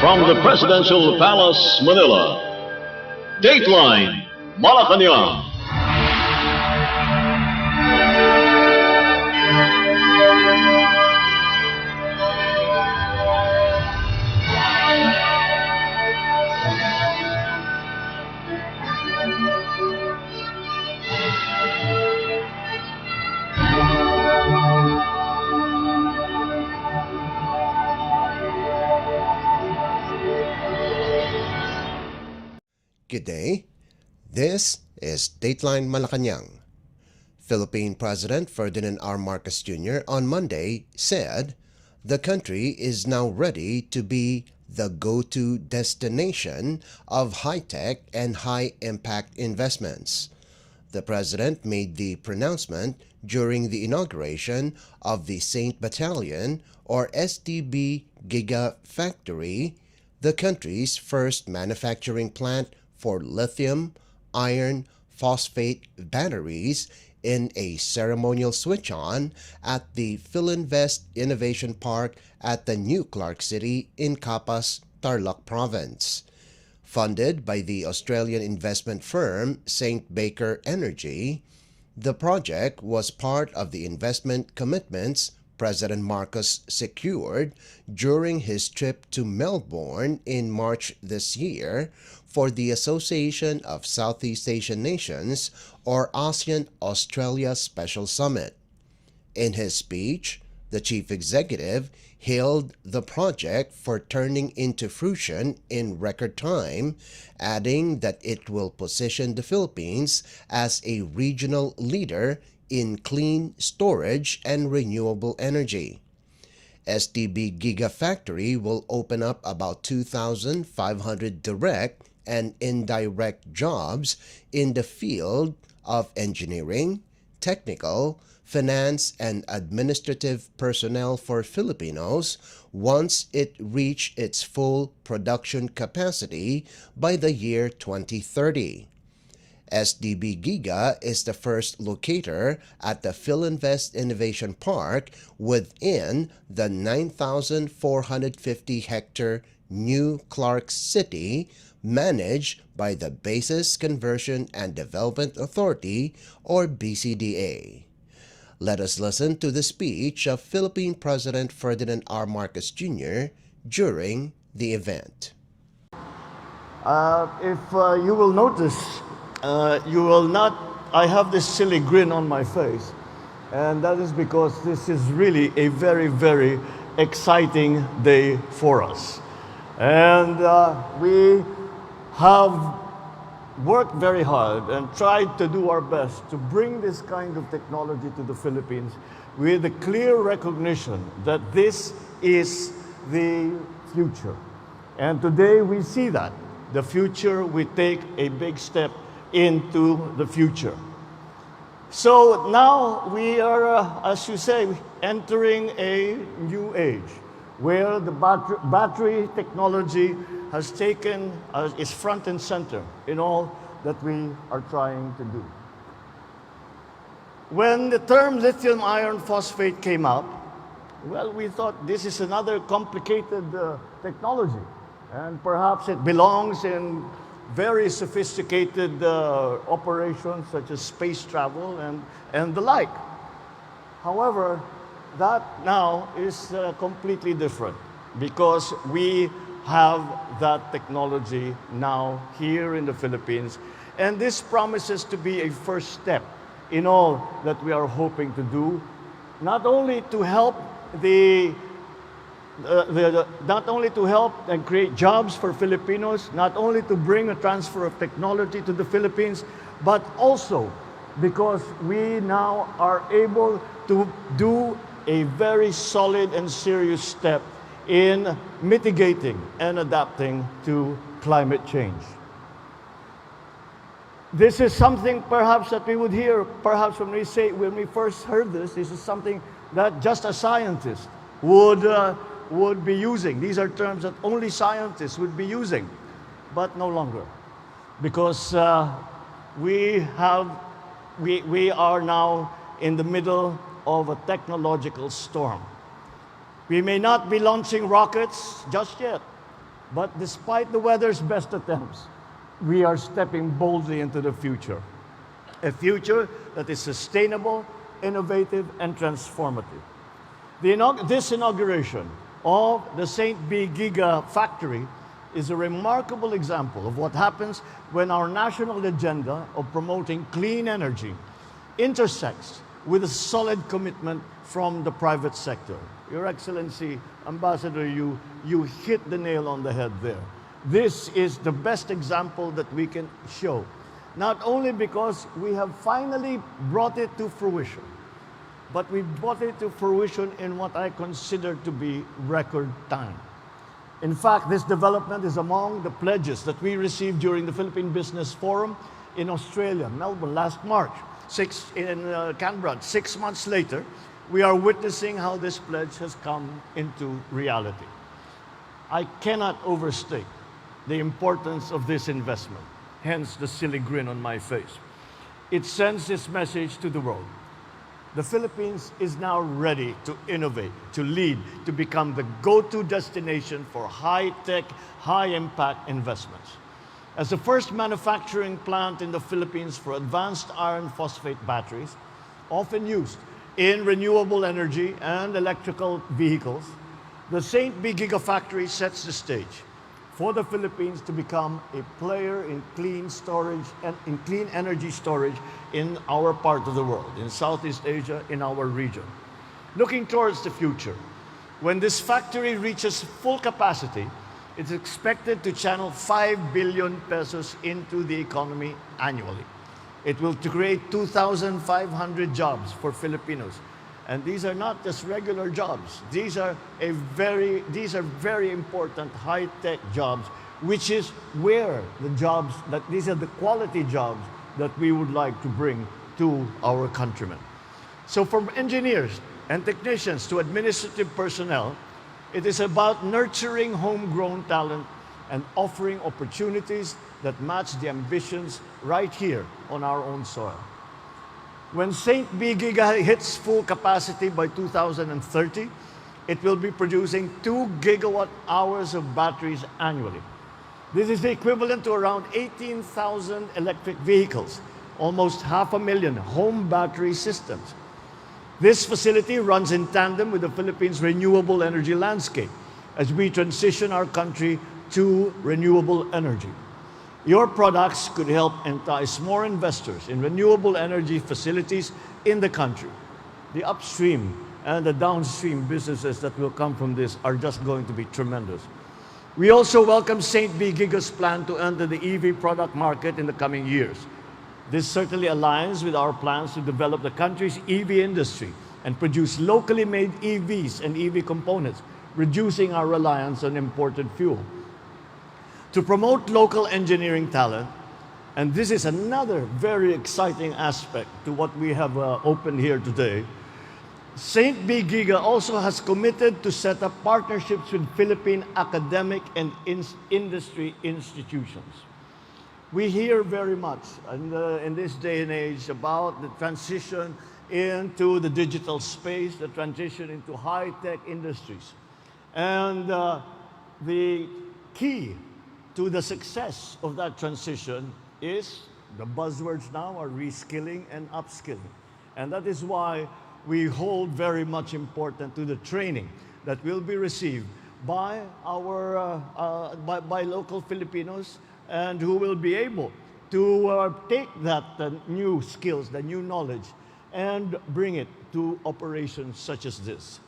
From the Presidential Palace, Manila, Dateline Malacañang. Good day. This is Dateline Malacañang. Philippine President Ferdinand R. Marcos Jr. on Monday said the country is now ready to be the go-to destination of high-tech and high-impact investments. The President made the pronouncement during the inauguration of the St. Battalion or StB Giga factory, the country's first manufacturing plant for lithium, iron, phosphate batteries in a ceremonial switch-on at the Philinvest Innovation Park at the New Clark City in Capas, Tarlac Province. Funded by the Australian investment firm St. Baker Energy, the project was part of the investment commitments President Marcos secured during his trip to Melbourne in March this year for the Association of Southeast Asian Nations or ASEAN-Australia Special Summit. In his speech, the chief executive hailed the project for turning into fruition in record time, adding that it will position the Philippines as a regional leader in clean storage and renewable energy. StB Giga factory will open up about 2,500 direct and indirect jobs in the field of engineering, technical, finance, and administrative personnel for Filipinos once it reach its full production capacity by the year 2030. StB Giga is the first locator at the Philinvest Innovation Park within the 9,450-hectare New Clark City managed by the Bases Conversion and Development Authority or BCDA. Let us listen to the speech of Philippine President Ferdinand R. Marcos Jr. during the event. If you will notice, you will not, I have this silly grin on my face, and that is because this is really a very, very exciting day for us. And we have worked very hard and tried to do our best to bring this kind of technology to the Philippines with a clear recognition that this is the future. And today we see that. The future, we take a big step into the future. So now we are, as you say, entering a new age where the battery technology has taken, is front and center in all that we are trying to do. When the term lithium iron phosphate came out, well, we thought this is another complicated technology, and perhaps it belongs in very sophisticated operations such as space travel and the like. However, that now is completely different because we have that technology now here in the Philippines, and this promises to be a first step in all that we are hoping to do, not only to help not only to help and create jobs for Filipinos, not only to bring a transfer of technology to the Philippines, but also because we now are able to do a very solid and serious step in mitigating and adapting to climate change. This is something perhaps that we would hear, perhaps when we first heard this is something that just a scientist would be using. These are terms that only scientists would be using, but no longer. Because we are now in the middle of a technological storm. We may not be launching rockets just yet, But despite the weather's best attempts, we are stepping boldly into the future. A future that is sustainable, innovative, and transformative. This inauguration of the StB Giga factory is a remarkable example of what happens when our national agenda of promoting clean energy intersects with a solid commitment from the private sector. Your Excellency, Ambassador, you hit the nail on the head there. This is the best example that we can show, not only because we have finally brought it to fruition, but we brought it to fruition in what I consider to be record time. In fact, this development is among the pledges that we received during the Philippine Business Forum in Australia, Melbourne, last March, in Canberra. 6 months later, we are witnessing how this pledge has come into reality. I cannot overstate the importance of this investment, hence the silly grin on my face. It sends this message to the world. The Philippines is now ready to innovate, to lead, to become the go-to destination for high-tech, high-impact investments. As the first manufacturing plant in the Philippines for advanced iron phosphate batteries, often used in renewable energy and electrical vehicles, the StB Giga factory sets the stage for the Philippines to become a player in clean storage and in clean energy storage in our part of the world, in Southeast Asia, in our region. Looking towards the future, when this factory reaches full capacity, it's expected to channel 5 billion pesos into the economy annually. It will create 2,500 jobs for Filipinos. And these are not just regular jobs. These are very important high-tech jobs, which is where these are the quality jobs that we would like to bring to our countrymen. So from engineers and technicians to administrative personnel, it is about nurturing homegrown talent and offering opportunities that match the ambitions right here on our own soil. When StB Giga hits full capacity by 2030, it will be producing 2 gigawatt hours of batteries annually. This is the equivalent to around 18,000 electric vehicles, almost 500,000 home battery systems. This facility runs in tandem with the Philippines' renewable energy landscape as we transition our country to renewable energy. Your products could help entice more investors in renewable energy facilities in the country. The upstream and the downstream businesses that will come from this are just going to be tremendous. We also welcome StB Giga's plan to enter the EV product market in the coming years. This certainly aligns with our plans to develop the country's EV industry and produce locally made EVs and EV components, reducing our reliance on imported fuel. To promote local engineering talent, and this is another very exciting aspect to what we have opened here today, StB Giga also has committed to set up partnerships with Philippine academic and industry institutions. We hear very much in this day and age about the transition into the digital space, the transition into high-tech industries. And the key to the success of that transition is, the buzzwords now are reskilling and upskilling. And that is why we hold very much important to the training that will be received by by local Filipinos, and who will be able to take that new skills, the new knowledge, and bring it to operations such as this.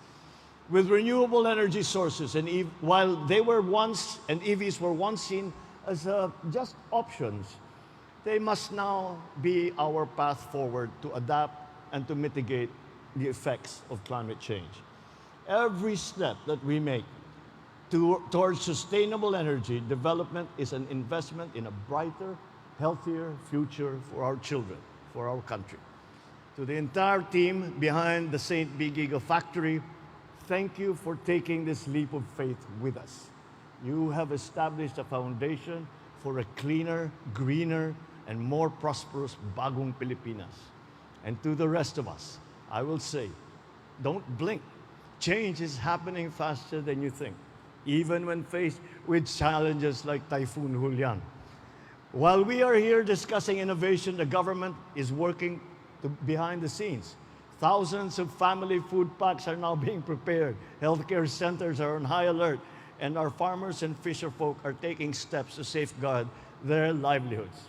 With renewable energy sources, and while they were once, and EVs were once seen as just options, they must now be our path forward to adapt and to mitigate the effects of climate change. Every step that we make towards sustainable energy development is an investment in a brighter, healthier future for our children, for our country. To the entire team behind the StB Giga factory, thank you for taking this leap of faith with us. You have established a foundation for a cleaner, greener, and more prosperous Bagong Pilipinas. And to the rest of us, I will say, don't blink. Change is happening faster than you think. even when faced with challenges like Typhoon Julian. While we are here discussing innovation, the government is working behind the scenes. Thousands of family food packs are now being prepared. Healthcare centers are on high alert, and our farmers and fisherfolk are taking steps to safeguard their livelihoods.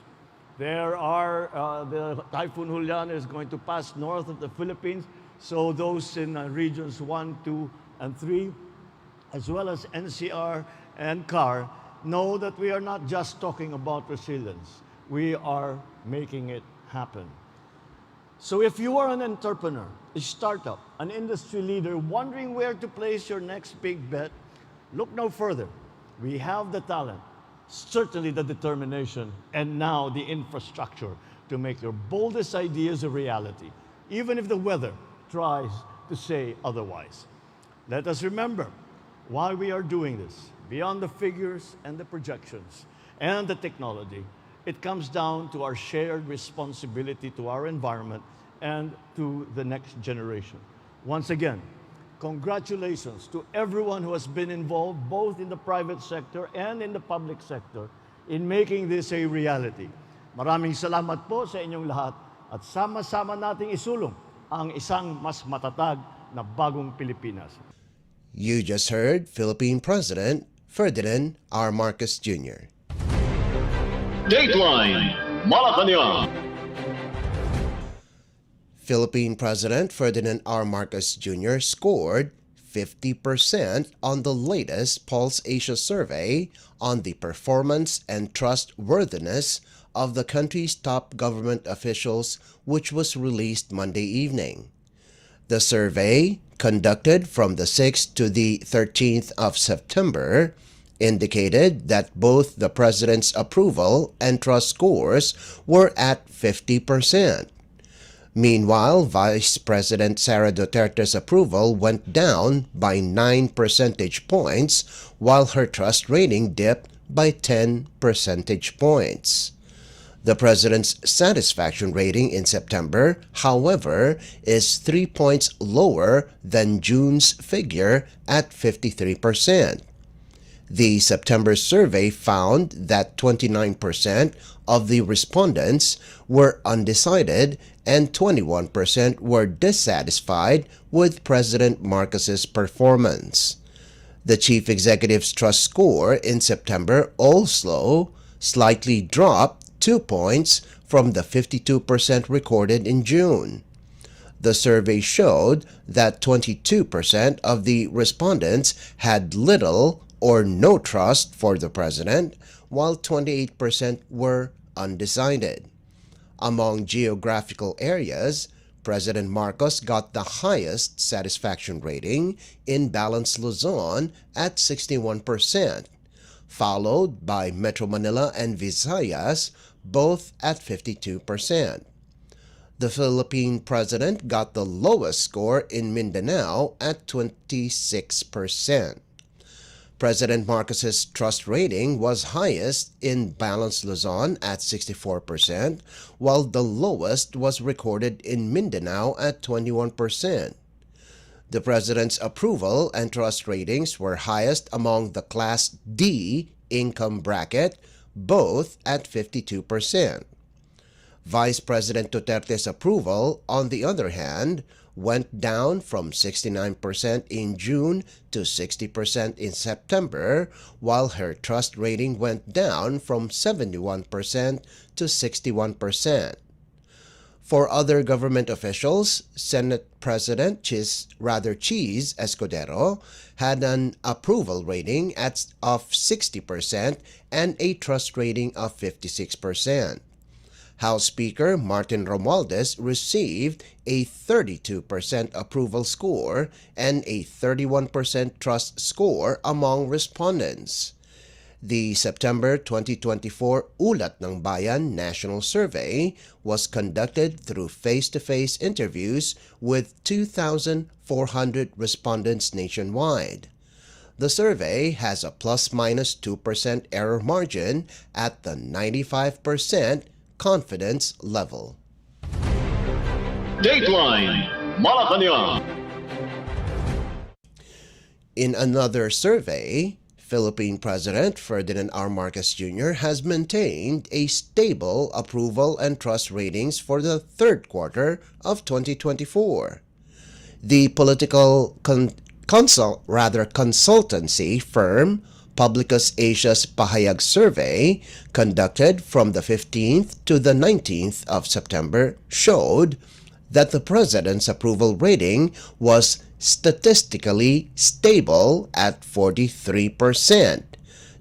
The Typhoon Julian is going to pass north of the Philippines, so those in regions 1, 2, and 3, as well as NCR and CAR, know that we are not just talking about resilience. We are making it happen. So if you are an entrepreneur, a startup, an industry leader wondering where to place your next big bet, look no further. We have the talent, certainly the determination, and now the infrastructure to make your boldest ideas a reality, even if the weather tries to say otherwise. Let us remember why we are doing this. Beyond the figures and the projections and the technology, it comes down to our shared responsibility to our environment and to the next generation. Once again, congratulations to everyone who has been involved both in the private sector and in the public sector in making this a reality. Maraming salamat po sa inyong lahat at sama-sama nating isulong ang isang mas matatag na bagong Pilipinas. You just heard Philippine President Ferdinand R. Marcos Jr. Dateline Malacañang. Philippine President Ferdinand R. Marcos Jr. scored 50% on the latest Pulse Asia survey on the performance and trustworthiness of the country's top government officials, which was released Monday evening. The survey, conducted from the 6th to the 13th of September, indicated that both the President's approval and trust scores were at 50%. Meanwhile, Vice President Sara Duterte's approval went down by 9 percentage points, while her trust rating dipped by 10 percentage points. The President's satisfaction rating in September, however, is 3 points lower than June's figure at 53%. The September survey found that 29% of the respondents were undecided and 21% were dissatisfied with President Marcos's performance. The chief executive's trust score in September also slightly dropped 2 points from the 52% recorded in June. The survey showed that 22% of the respondents had little or no trust for the president, while 28% were undecided. Among geographical areas, President Marcos got the highest satisfaction rating in Balanced Luzon at 61%, followed by Metro Manila and Visayas, both at 52%. The Philippine president got the lowest score in Mindanao at 26%. President Marcos's trust rating was highest in Balanced Luzon at 64%, while the lowest was recorded in Mindanao at 21%. The president's approval and trust ratings were highest among the Class D income bracket, both at 52%. Vice President Duterte's approval, on the other hand, went down from 69% in June to 60% in September, while her trust rating went down from 71% to 61%. For other government officials, Senate President Cheese Escudero had an approval rating of 60% and a trust rating of 56%. House Speaker Martin Romualdez received a 32% approval score and a 31% trust score among respondents. The September 2024 Ulat ng Bayan National Survey was conducted through face-to-face interviews with 2,400 respondents nationwide. The survey has a plus-2% error margin at the 95% confidence level. Dateline Malacañang. In another survey, Philippine President Ferdinand R. Marcos Jr. has maintained a stable approval and trust ratings for the third quarter of 2024. The political consultancy firm Publicus Asia's Pahayag survey, conducted from the 15th to the 19th of September, showed that the president's approval rating was statistically stable at 43%,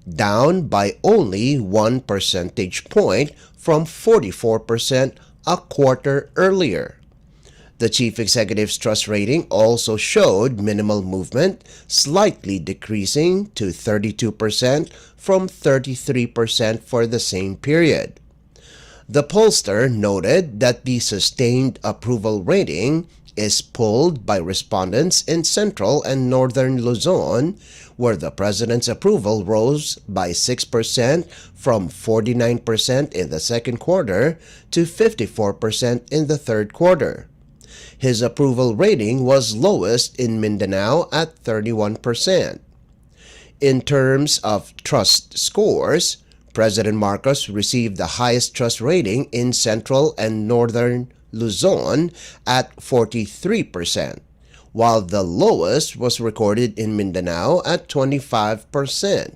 down by only 1 percentage point from 44% a quarter earlier. The chief executive's trust rating also showed minimal movement, slightly decreasing to 32% from 33% for the same period. The pollster noted that the sustained approval rating is pulled by respondents in Central and Northern Luzon, where the president's approval rose by 6% from 49% in the second quarter to 54% in the third quarter. His approval rating was lowest in Mindanao at 31%. In terms of trust scores, President Marcos received the highest trust rating in Central and Northern Luzon at 43%, while the lowest was recorded in Mindanao at 25%.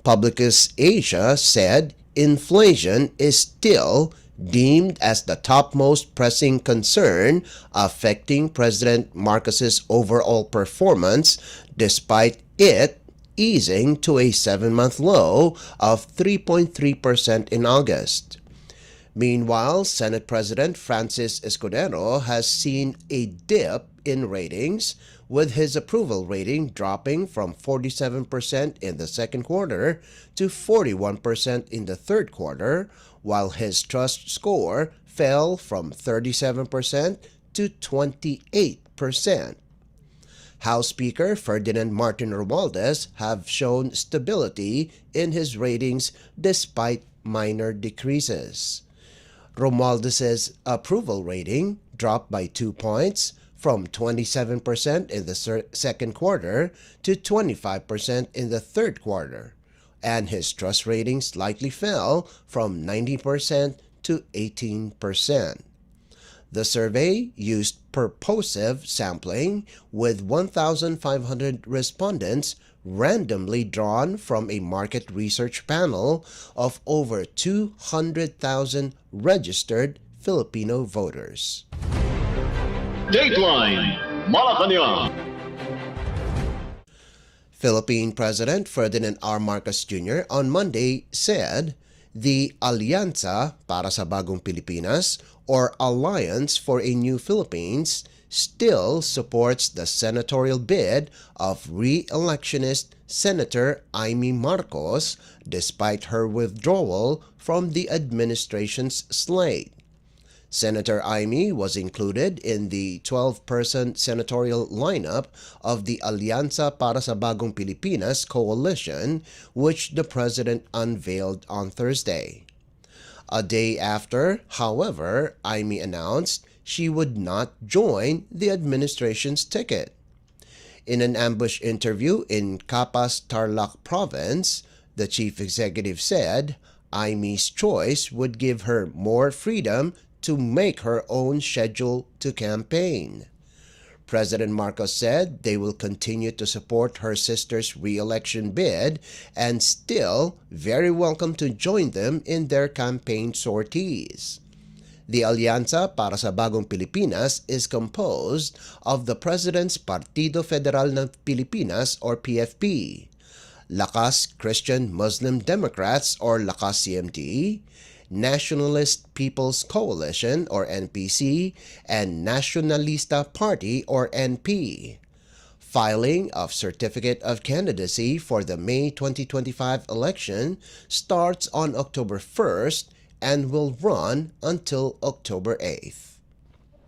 Publicus Asia said inflation is still deemed as the topmost pressing concern affecting President Marcos's overall performance, despite it easing to a 7-month low of 3.3% in August. Meanwhile, Senate President Francis Escudero has seen a dip in ratings, with his approval rating dropping from 47% in the second quarter to 41% in the third quarter, while his trust score fell from 37% to 28%. House Speaker Ferdinand Martin Romualdez have shown stability in his ratings despite minor decreases. Romualdez's approval rating dropped by 2 points from 27% in the second quarter to 25% in the third quarter, and his trust rating slightly fell from 90% to 18%. The survey used purposive sampling with 1,500 respondents randomly drawn from a market research panel of over 200,000 registered Filipino voters. Dateline Malacañang. Philippine President Ferdinand R. Marcos Jr. on Monday said the Alianza para sa Bagong Pilipinas, or Alliance for a New Philippines, still supports the senatorial bid of re-electionist Senator Imee Marcos despite her withdrawal from the administration's slate. Senator Imee was included in the 12-person senatorial lineup of the Alianza para sa Bagong Pilipinas coalition, which the president unveiled on Thursday. A day after, however, Imee announced she would not join the administration's ticket. In an ambush interview in Capas, Tarlac Province, the chief executive said Imee's choice would give her more freedom to make her own schedule to campaign. President Marcos said they will continue to support her sister's re-election bid and still very welcome to join them in their campaign sorties. The Alianza para sa Bagong Pilipinas is composed of the President's Partido Federal ng Pilipinas or PFP, Lakas Christian Muslim Democrats or Lakas CMD, Nationalist People's Coalition or NPC, and Nacionalista Party or NP. Filing of Certificate of Candidacy for the May 2025 election starts on October 1st and will run until October 8th.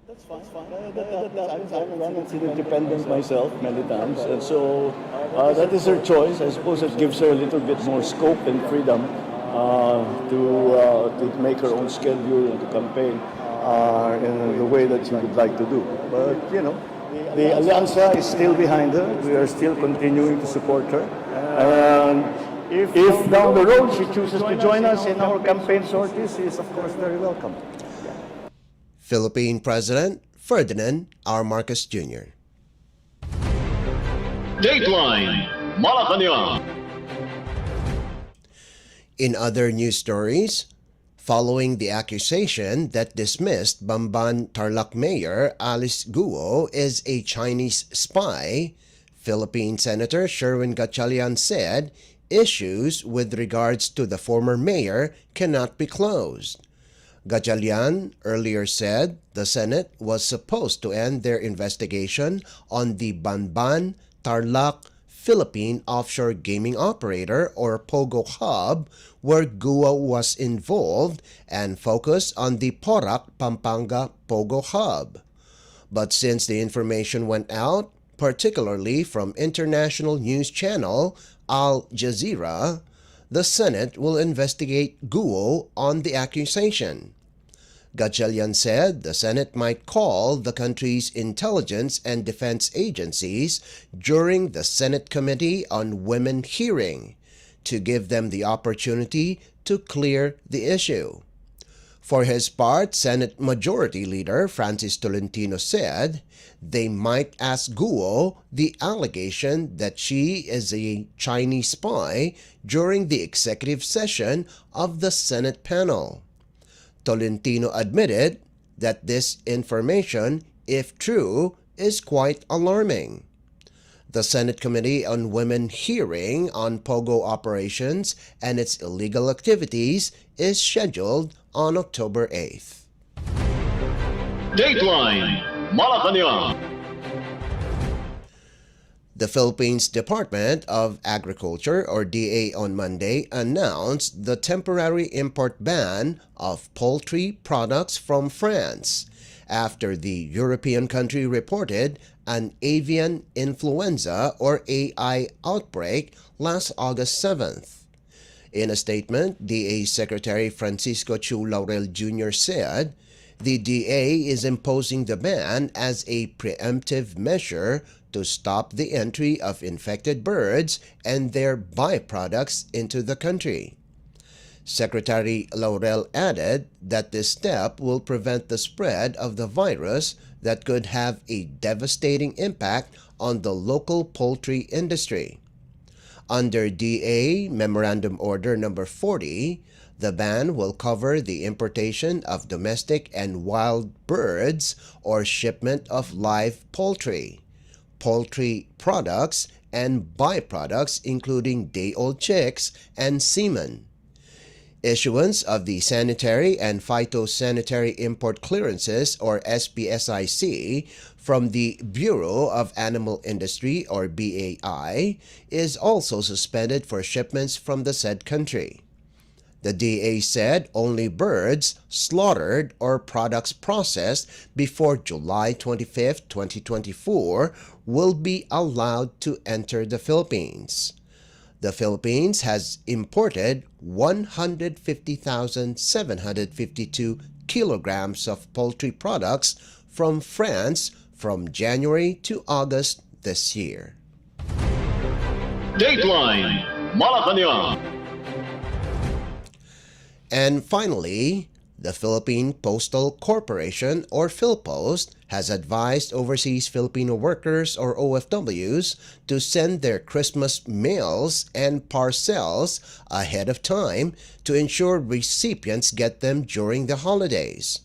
That's fine. I've run as an independent myself many times, and so that is her choice. I suppose it gives her a little bit more scope and freedom to make her own schedule and to campaign in the way that she would like to do. But, you know, The Alianza is still behind her. We are still continuing to support her. And if down the road she chooses to join us in our campaign sorties, she is of course very welcome. Philippine President Ferdinand R. Marcos Jr. Dateline Malacañang. In other news stories, following the accusation that dismissed Bamban Tarlac Mayor Alice Guo is a Chinese spy, Philippine Senator Sherwin Gatchalian said issues with regards to the former mayor cannot be closed. Gatchalian earlier said the Senate was supposed to end their investigation on the Bamban Tarlac Philippine Offshore Gaming Operator or POGO hub where Guo was involved and focus on the Porac, Pampanga POGO hub. But since the information went out, particularly from international news channel Al Jazeera, the Senate will investigate Guo on the accusation. Gatchalian said the Senate might call the country's intelligence and defense agencies during the Senate Committee on Women hearing to give them the opportunity to clear the issue. For his part, Senate Majority Leader Francis Tolentino said they might ask Guo the allegation that she is a Chinese spy during the executive session of the Senate panel. Tolentino admitted that this information, if true, is quite alarming. The Senate Committee on Women hearing on POGO operations and its illegal activities is scheduled on October 8th. Dateline Malacañang. The Philippines Department of Agriculture or DA on Monday announced the temporary import ban of poultry products from France after the European country reported an avian influenza or AI outbreak last August 7th. In a statement, DA Secretary Francisco Chu Laurel Jr. said, the DA is imposing the ban as a preemptive measure to stop the entry of infected birds and their byproducts into the country. Secretary Laurel added that this step will prevent the spread of the virus that could have a devastating impact on the local poultry industry. Under DA Memorandum Order No. 40, the ban will cover the importation of domestic and wild birds or shipment of live poultry, poultry products, and byproducts including day-old chicks and semen. Issuance of the Sanitary and Phytosanitary Import Clearances or SPSIC from the Bureau of Animal Industry or BAI is also suspended for shipments from the said country. The DA said only birds slaughtered or products processed before July 25, 2024 will be allowed to enter the Philippines. The Philippines has imported 150,752 kilograms of poultry products from France from January to August this year. Dateline Malacañang. And finally, the Philippine Postal Corporation or PhilPost has advised overseas Filipino workers or OFWs to send their Christmas mails and parcels ahead of time to ensure recipients get them during the holidays.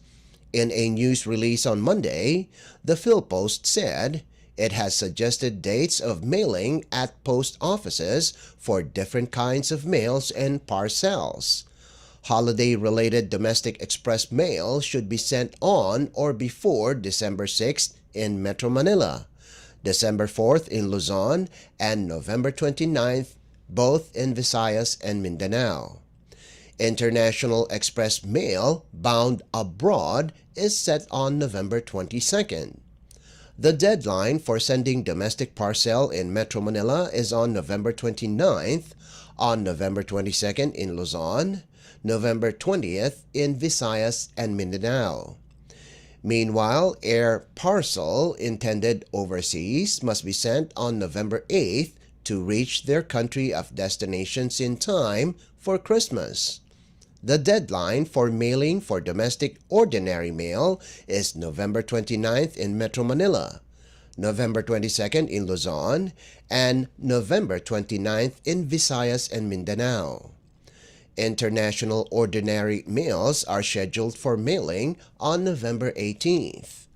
In a news release on Monday, the PhilPost said it has suggested dates of mailing at post offices for different kinds of mails and parcels. Holiday-related domestic express mail should be sent on or before December 6th in Metro Manila, December 4th in Luzon, and November 29th both in Visayas and Mindanao. International express mail bound abroad is set on November 22nd. The deadline for sending domestic parcel in Metro Manila is on November 29th, on November 22nd in Luzon, November 20th in Visayas and Mindanao. Meanwhile, air parcel intended overseas must be sent on November 8th to reach their country of destinations in time for Christmas. The deadline for mailing for domestic ordinary mail is November 29th in Metro Manila, November 22nd in Luzon, and November 29th in Visayas and Mindanao. International ordinary mails are scheduled for mailing on November 18th.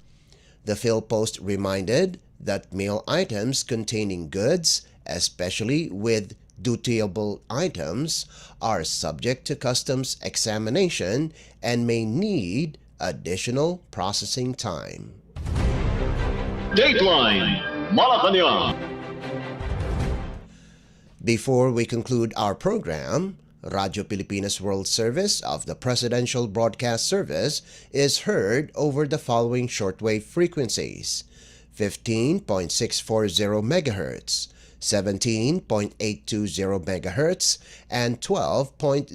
The PhilPost reminded that mail items containing goods, especially with dutiable items, are subject to customs examination and may need additional processing time. Dateline Malacañang. Before we conclude our program, Radyo Pilipinas World Service of the Presidential Broadcast Service is heard over the following shortwave frequencies: 15.640 MHz, 17.820 MHz, and 12.010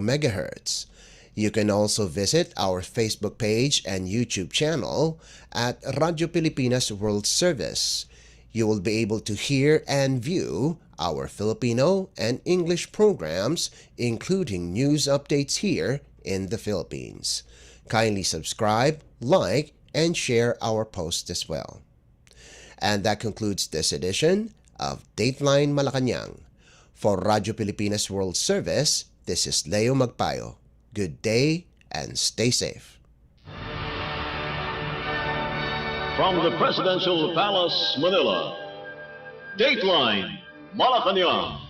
MHz. You can also visit our Facebook page and YouTube channel at Radyo Pilipinas World Service. You will be able to hear and view our Filipino and English programs, including news updates here in the Philippines. Kindly subscribe, like, and share our posts as well. And that concludes this edition of Dateline Malacañang. For Radyo Pilipinas World Service, this is Leo Magpayo. Good day and stay safe. From the Presidential Palace, Manila, Dateline Malacañang.